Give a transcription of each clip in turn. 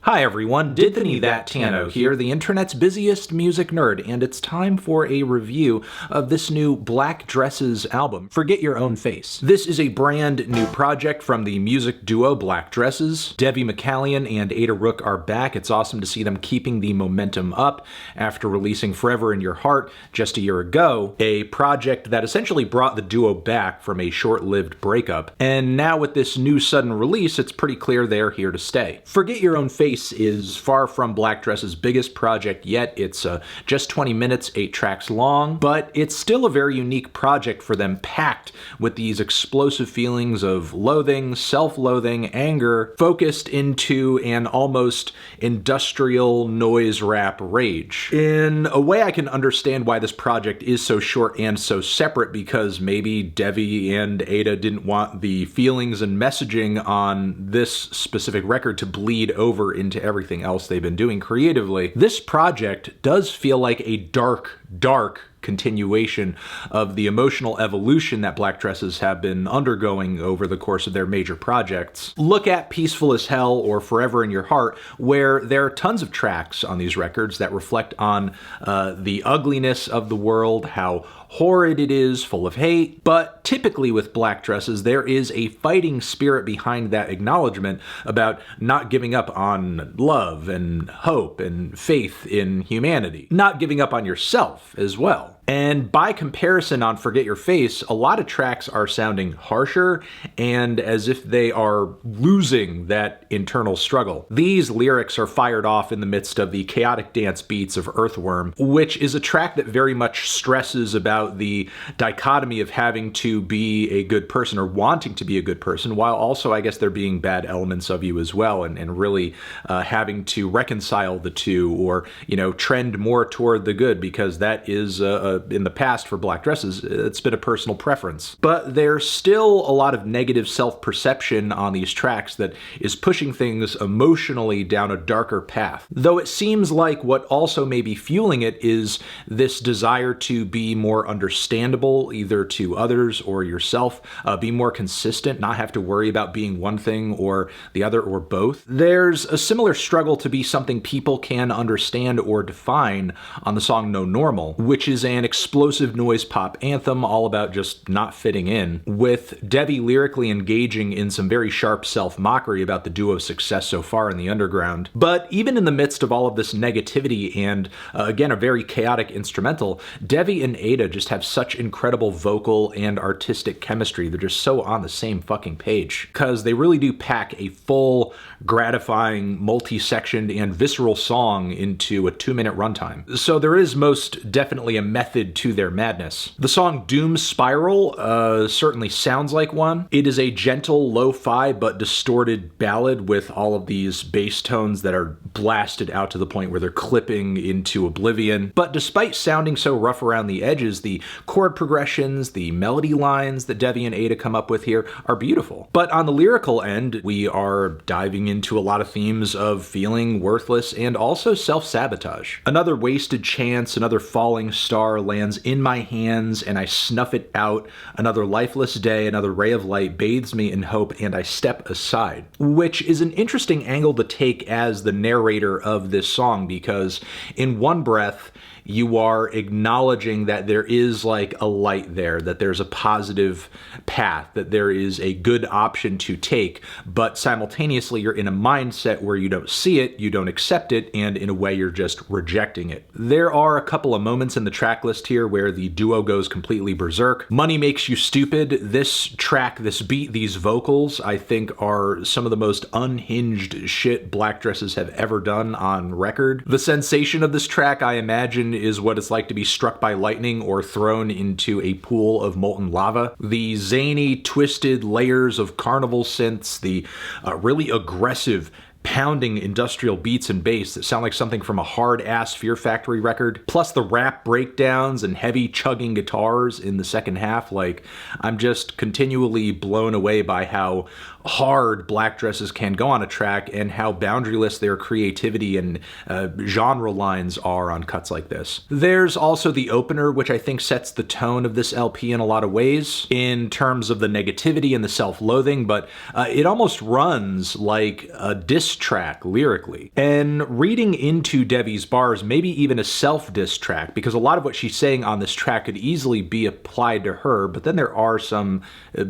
Hi everyone, Dithany That Tano here, the internet's busiest music nerd, and it's time for a review of this new Black Dresses album, Forget Your Own Face. This is a brand new project from the music duo Black Dresses. Devi McCallion and Ada Rook are back. It's awesome to see them keeping the momentum up after releasing Forever in Your Heart just a year ago, a project that essentially brought the duo back from a short-lived breakup. And now with this new sudden release, it's pretty clear they're here to stay. Forget Your Own Face is far from Black Dresses' biggest project yet. It's just 20 minutes, 8 tracks long, but it's still a very unique project for them, packed with these explosive feelings of loathing, self-loathing, anger, focused into an almost industrial noise rap rage. In a way, I can understand why this project is so short and so separate, because maybe Devi and Ada didn't want the feelings and messaging on this specific record to bleed over into everything else they've been doing creatively. This project does feel like a dark continuation of the emotional evolution that Black Dresses have been undergoing over the course of their major projects. Look at Peaceful as Hell or Forever in Your Heart, where there are tons of tracks on these records that reflect on the ugliness of the world, how horrid it is, full of hate, but typically with Black Dresses, there is a fighting spirit behind that acknowledgement about not giving up on love and hope and faith in humanity. Not giving up on yourself as well. And by comparison, on Forget Your Face, a lot of tracks are sounding harsher and as if they are losing that internal struggle. These lyrics are fired off in the midst of the chaotic dance beats of Earthworm, which is a track that very much stresses about the dichotomy of having to be a good person or wanting to be a good person, while also, I guess, there being bad elements of you as well, and really having to reconcile the two, or, you know, trend more toward the good, because that is in the past for Black Dresses, it's been a personal preference. But there's still a lot of negative self-perception on these tracks that is pushing things emotionally down a darker path. Though it seems like what also may be fueling it is this desire to be more understandable, either to others or yourself, be more consistent, not have to worry about being one thing or the other or both. There's a similar struggle to be something people can understand or define on the song No Normal, which is an explosive noise pop anthem all about just not fitting in, with Devi lyrically engaging in some very sharp self-mockery about the duo's success so far in the underground. But even in the midst of all of this negativity and, again, a very chaotic instrumental, Devi and Ada just have such incredible vocal and artistic chemistry. They're just so on the same fucking page, because they really do pack a full, gratifying, multi-sectioned, and visceral song into a 2-minute runtime. So there is most definitely a method to their madness. The song DOOMSPIRAL certainly sounds like one. It is a gentle, lo-fi but distorted ballad with all of these bass tones that are blasted out to the point where they're clipping into oblivion. But despite sounding so rough around the edges, the chord progressions, the melody lines that Devi and Ada come up with here are beautiful. But on the lyrical end, we are diving into a lot of themes of feeling worthless and also self-sabotage. Another wasted chance, another falling star lands in my hands and I snuff it out. Another lifeless day, another ray of light bathes me in hope and I step aside. Which is an interesting angle to take as the narrator of this song, because in one breath, you are acknowledging that there is like a light there, that there's a positive path, that there is a good option to take, but simultaneously you're in a mindset where you don't see it, you don't accept it, and in a way you're just rejecting it. There are a couple of moments in the track list here where the duo goes completely berserk. Money Makes You Stupid, this track, this beat, these vocals, I think are some of the most unhinged shit Black Dresses have ever done on record. The sensation of this track, I imagine, is what it's like to be struck by lightning or thrown into a pool of molten lava. The zany, twisted layers of carnival synths, the really aggressive pounding industrial beats and bass that sound like something from a hard-ass Fear Factory record, plus the rap breakdowns and heavy chugging guitars in the second half. Like, I'm just continually blown away by how hard black dresses can go on a track and how boundaryless their creativity and genre lines are on cuts like this. There's also the opener, which I think sets the tone of this LP in a lot of ways in terms of the negativity and the self-loathing, but it almost runs like a diss track lyrically. And reading into Devi's bars, maybe even a self-diss track, because a lot of what she's saying on this track could easily be applied to her, but then there are some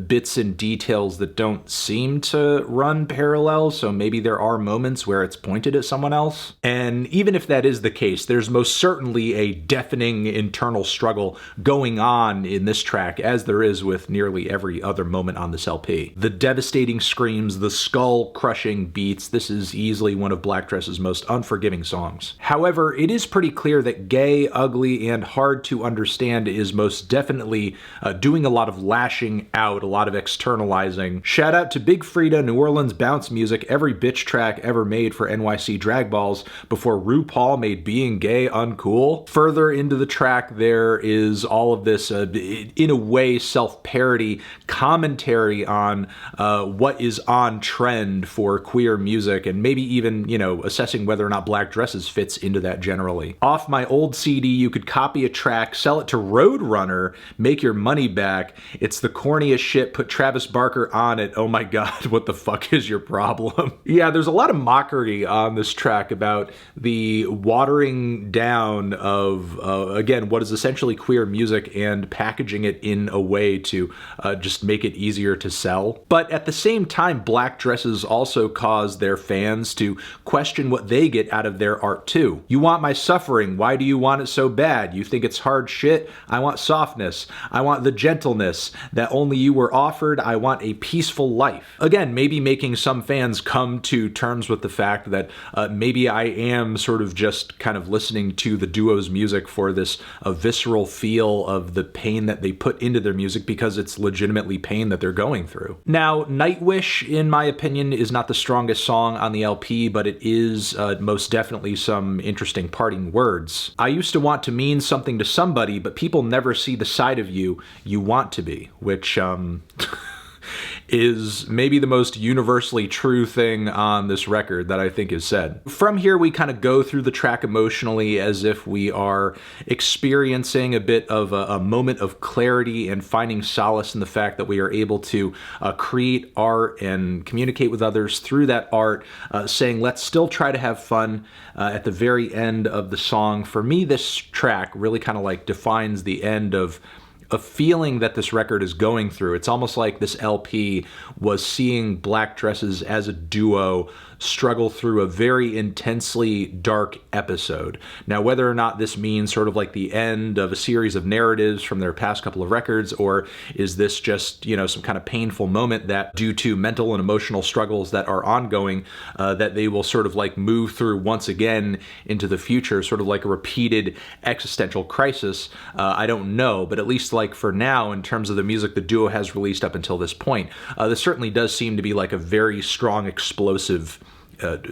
bits and details that don't seem to run parallel, so maybe there are moments where it's pointed at someone else. And even if that is the case, there's most certainly a deafening internal struggle going on in this track, as there is with nearly every other moment on this LP. The devastating screams, the skull-crushing beats, this is easily one of Black Dress's most unforgiving songs. However, it is pretty clear that Gay, Ugly, and Hard to Understand is most definitely doing a lot of lashing out, a lot of externalizing. Shout out to Big Frida, New Orleans bounce music, every bitch track ever made for NYC drag balls before RuPaul made being gay uncool. Further into the track, there is all of this, in a way, self-parody commentary on what is on trend for queer music, and maybe even, you know, assessing whether or not Black Dresses fits into that generally. Off my old CD, you could copy a track, sell it to Roadrunner, make your money back. It's the corniest shit, put Travis Barker on it. Oh my god, what the fuck is your problem? Yeah, there's a lot of mockery on this track about the watering down of, again, what is essentially queer music and packaging it in a way to just make it easier to sell. But at the same time, Black Dresses also cause their fans to question what they get out of their art too. You want my suffering, why do you want it so bad? You think it's hard shit? I want softness. I want the gentleness that only you were offered. I want a peaceful life. Again, maybe making some fans come to terms with the fact that maybe I am sort of just kind of listening to the duo's music for this visceral feel of the pain that they put into their music because it's legitimately pain that they're going through. Now, Nightwish, in my opinion, is not the strongest song on the LP, but it is most definitely some interesting parting words. I used to want to mean something to somebody, but people never see the side of you you want to be, which, is maybe the most universally true thing on this record that I think is said. From here, we kind of go through the track emotionally as if we are experiencing a bit of a moment of clarity and finding solace in the fact that we are able to create art and communicate with others through that art, saying, let's still try to have fun at the very end of the song. For me, this track really kind of like defines the end of a feeling that this record is going through. It's almost like this LP was seeing Black Dresses as a duo struggle through a very intensely dark episode. Now, whether or not this means sort of like the end of a series of narratives from their past couple of records, or is this just, you know, some kind of painful moment that, due to mental and emotional struggles that are ongoing, that they will sort of like move through once again into the future, sort of like a repeated existential crisis, I don't know. But at least like for now, in terms of the music the duo has released up until this point, this certainly does seem to be like a very strong, explosive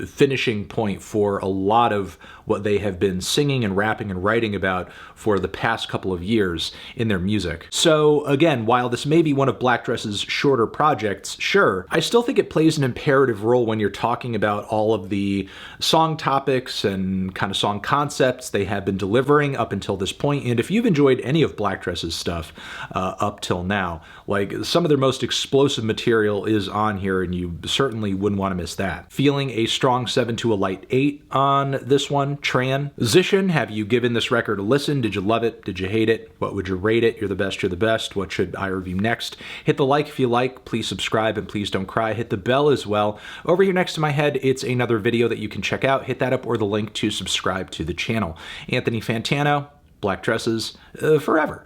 finishing point for a lot of what they have been singing and rapping and writing about for the past couple of years in their music. So again, while this may be one of Black Dress's shorter projects, sure, I still think it plays an imperative role when you're talking about all of the song topics and kind of song concepts they have been delivering up until this point. And if you've enjoyed any of Black Dress's stuff up till now, like some of their most explosive material is on here, and you certainly wouldn't want to miss that. Feeling a strong 7 to a light 8 on this one. Transition, have you given this record a listen? Did you love it? Did you hate it? What would you rate it? You're the best, you're the best. What should I review next? Hit the like if you like, please subscribe, and please don't cry. Hit the bell as well. Over here next to my head, it's another video that you can check out. Hit that up, or the link to subscribe to the channel. Anthony Fantano, Black Dresses, forever.